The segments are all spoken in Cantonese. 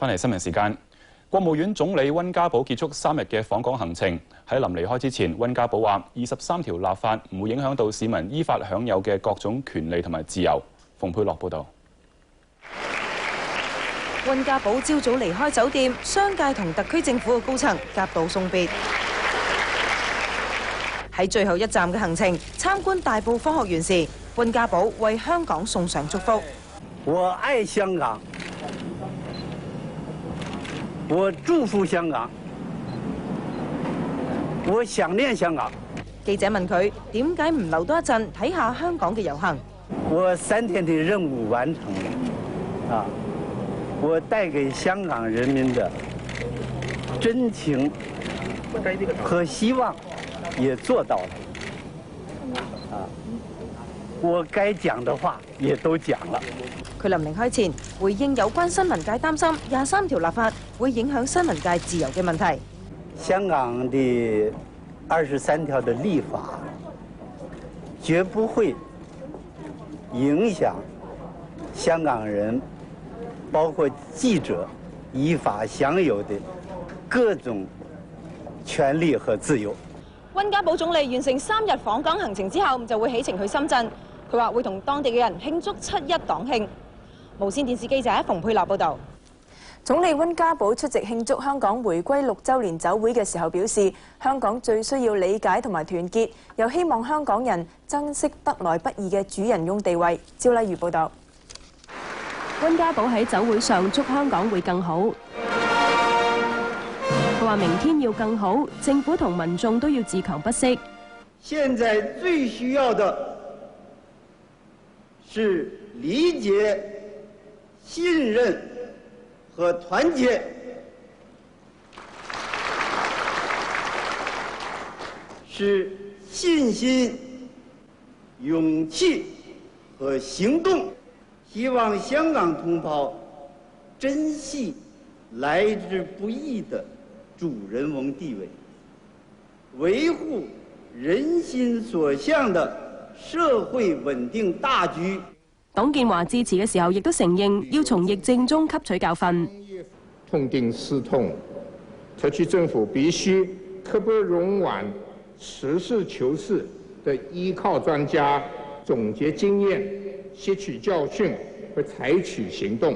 翻嚟新聞時間，國務院總理溫家寶結束3日嘅訪港行程。喺臨離開之前，溫家寶話：23條立法唔會影響到市民依法享有嘅各種權利同埋自由。馮佩樂報導。溫家寶朝早離開酒店，商界同特區政府嘅高層夾道送別。喺最後一站嘅行程，參觀大埔科學園時，溫家寶為香港送上祝福。我愛香港，我祝福香港，我想念香港。記者問佢點解唔留多一陣睇下香港嘅遊行？我3天的任務完成了，啊，我帶給香港人民的真情和希望也做到了，啊，我該講的話也都講了。佢臨離開前回應有關新聞界擔心23條立法會影響新聞界自由嘅問題。香港的23條的立法絕不會影響香港人，包括記者依法享有的各種權利和自由。溫家寶總理完成3日訪港行程之後，就會起程去深圳。佢話會同當地嘅人慶祝7·1黨慶。無線電視記者馮佩樂報導。總理溫家寶出席慶祝香港回歸6週年酒會嘅時候表示，香港最需要理解同埋團結，又希望香港人珍惜得來不易嘅主人翁地位。趙麗如報導。溫家寶喺酒會上祝香港會更好。佢話明天要更好，政府同民眾都要自強不息。現在最需要的是理解、信任和團結，是信心、勇氣和行動。希望香港同胞珍惜來之不易的主人翁地位，維護人心所向的社會穩定大局。董建華致辭嘅時候，亦都承認要從疫症中吸取教訓。痛定思痛，特區政府必須刻不容緩，實事求是地依靠專家總結經驗，吸取教訓和採取行動。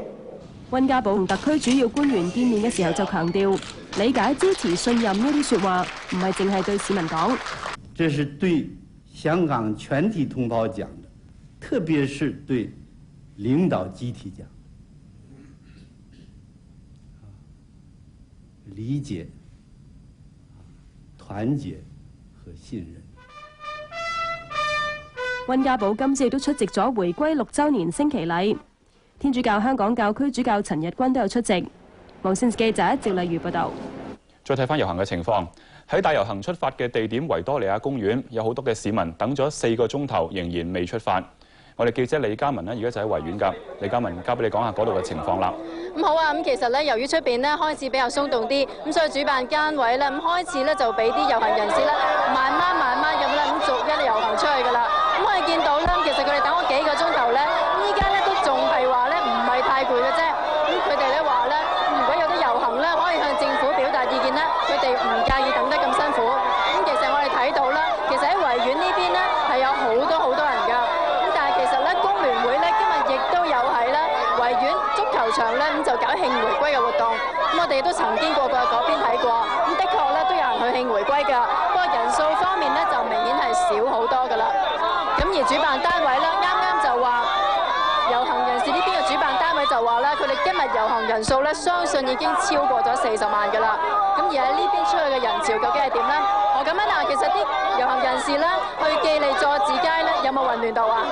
溫家寶同特區主要官員見面嘅時候就強調，理解、支持、信任呢啲説話，唔係淨係對市民講。這是對香港全體同胞講的，特別是對領導集體講。理解、團結和信任。溫家寶今次亦都出席咗回歸6週年升旗禮，天主教香港教區主教陳日君都有出席。無線記者趙麗如報導。再睇翻遊行嘅情況，喺大遊行出發嘅地點維多利亞公園，有好多嘅市民等咗4個鐘頭，仍然未出發。我哋記者李嘉文呢，而家就喺維園㗎。李嘉文，交俾你講下嗰度嘅情況啦。好啊，其實咧，由於出邊咧開始比較鬆動啲，所以主辦單位咧開始咧就俾啲遊行人士咧慢慢咁咧逐一遊行出去㗎啦。我哋見到咧，其實佢哋等咗幾個鐘頭咧，依家咧都仲係話咧唔係太攰嘅啫。佢哋咧話咧，如果有啲遊行咧可以向政府表達意見咧，佢哋唔介意等得咁辛苦。其實我哋睇到啦，其實喺維園呢邊咧係有好多人㗎。其實咧，工聯會咧今日亦都有喺咧維園足球場咧就搞慶回歸嘅活動。我哋都曾經過嗰邊睇過，的確咧都有人去慶回歸㗎。不過人數方面咧就明顯係少好多㗎啦。而主辦單位咧啱就話，遊行人士呢邊嘅主辦單位就話咧，佢哋今日遊行人數咧相信已經超過咗40萬㗎啦。而喺呢邊出去嘅人潮究竟係點咧？咁樣其實啲遊行人士咧去記利佐治街咧有冇混亂到啊？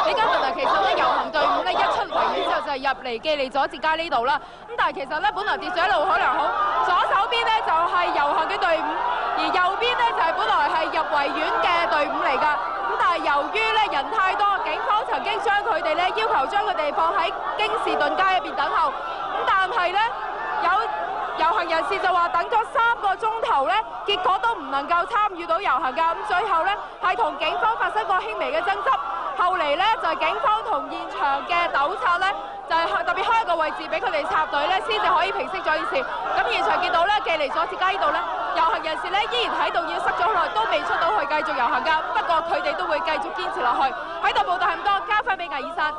比較混亂，其實咧遊行隊伍咧一出維園之後就係入嚟記利佐治街呢度啦。但係其實咧本來秩序一路好良好，左手邊咧就係遊行嘅隊伍，而右邊咧就係本來係入維園嘅隊伍嚟㗎。但係由於咧人太多，警方曾經將佢哋咧要求將佢哋放喺京士頓街入邊等候。但係咧有遊行人士就話等咗3個鐘頭咧，結果都唔能夠參與到遊行㗎。最後咧喺係同警方發生過輕微嘅爭執，後嚟咧就係警方同現場嘅糾察咧，就係特別開一個位置俾佢哋插隊咧，先至可以平息咗件事。咁現場見到咧，記利佐治街呢度咧，遊行人士咧依然喺度，要塞咗好耐都未出到去繼續遊行㗎。不過佢哋都會繼續堅持落去。喺度報道係咁多，交翻俾魏以珊。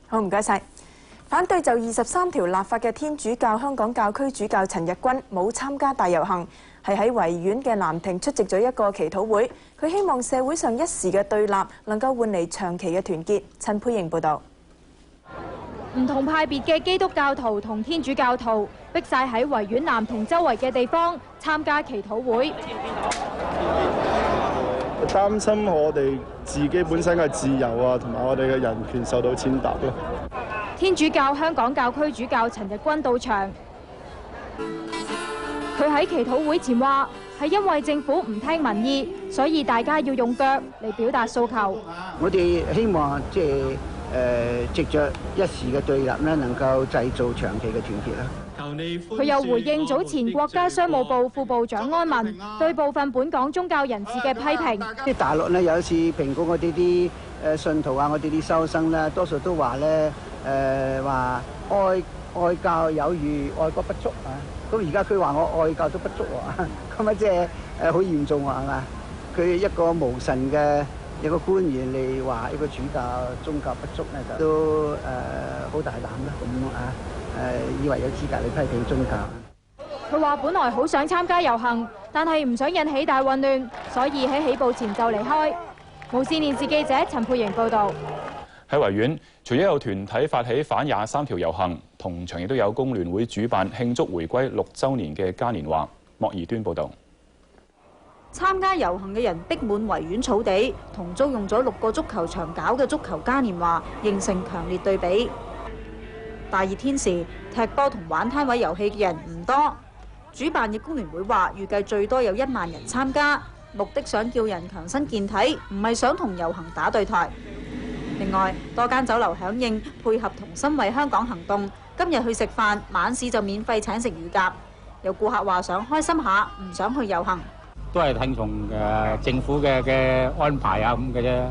好，唔該晒。反對就23條立法嘅天主教香港教區主教陳日君冇參加大遊行，係喺維園嘅藍亭出席咗一個祈禱會。佢希望社會上一時嘅對立能夠換嚟長期嘅團結。陳佩瑩報導。唔同派別嘅基督教徒同天主教徒逼晒喺維園藍亭周圍嘅地方參加祈禱會。擔心我哋自己本身嘅自由啊，同埋我哋嘅人權受到踐踏咯。天主教香港教區主教陳日君到場，佢喺祈禱會前話：係因為政府唔聽民意，所以大家要用腳嚟表達訴求。我哋希望藉着一時嘅對立咧，能夠製造長期嘅團結啦。佢又回應早前國家商務部副部長安文對部分本港宗教人士嘅批評。啲大陸咧有一次評估我哋啲信徒啊，我哋啲修生咧，多數都話咧話愛教有餘，愛國不足啊。咁而家佢話我愛教都不足喎，咁啊即係好嚴重喎，係嘛？佢一個無神嘅一個官員嚟話一個主教宗教不足咧，就都好大膽啦，咁以為有資格嚟批評宗教。佢話本來好想參加遊行，但係唔想引起大混亂，所以喺起步前就離開。無線電視記者陳佩瑩報導。喺維園，除咗有團體發起反23條遊行，同場亦都有工聯會主辦慶祝回歸6週年嘅嘉年華。莫宜端報導。參加遊行嘅人逼滿維園草地，同租用咗6個足球場搞嘅足球嘉年華形成強烈對比。大熱天時，踢波同玩攤位遊戲嘅人唔多。主辦嘅工聯會話，預計最多有1萬人參加，目的想叫人強身健體，唔係想同遊行打對台。另外，多間酒樓響應，配合同心為香港行動，今日去食飯，晚市就免費請食乳鴿。有顧客話想開心下，唔想去遊行。都係聽從政府嘅安排啊咁嘅啫，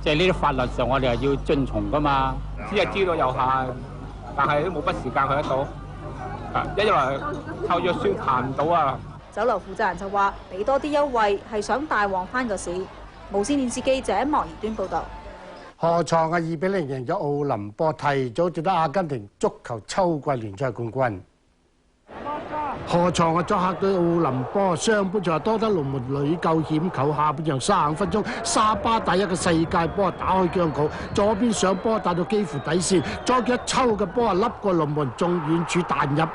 即係呢啲法律上我哋係要遵從噶嘛。只係知道遊行，但係都冇乜時間去得到，一來靠約書談唔到啊。酒樓負責人就話：俾多啲優惠係想大旺翻個市。無線電視記者莫宜端報導。河床嘅2-0贏咗奧林波，提早奪得阿根廷足球秋季聯賽冠軍。河床嘅作客對奧林波，上半場多得龍門屢救險球，下半場35分鐘，沙巴第一個世界波打開僵局，左邊上波帶到幾乎底線，左腳抽嘅波笠過龍門，中遠處彈入。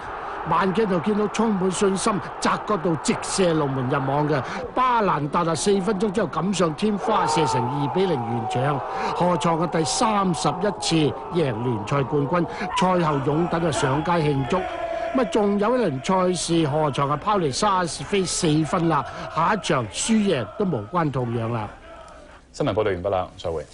慢鏡就見到充滿信心，窄角度直射龍門入網嘅巴蘭達4分鐘之後錦上添花，射成2-0完場。河床嘅第31次贏聯賽冠軍，賽後擁躉就上街慶祝。咁仲有一輪賽事，河床嘅拋離沙士飛4分啦，下一場輸贏都無關痛癢啦。新聞報導完畢啦，再會。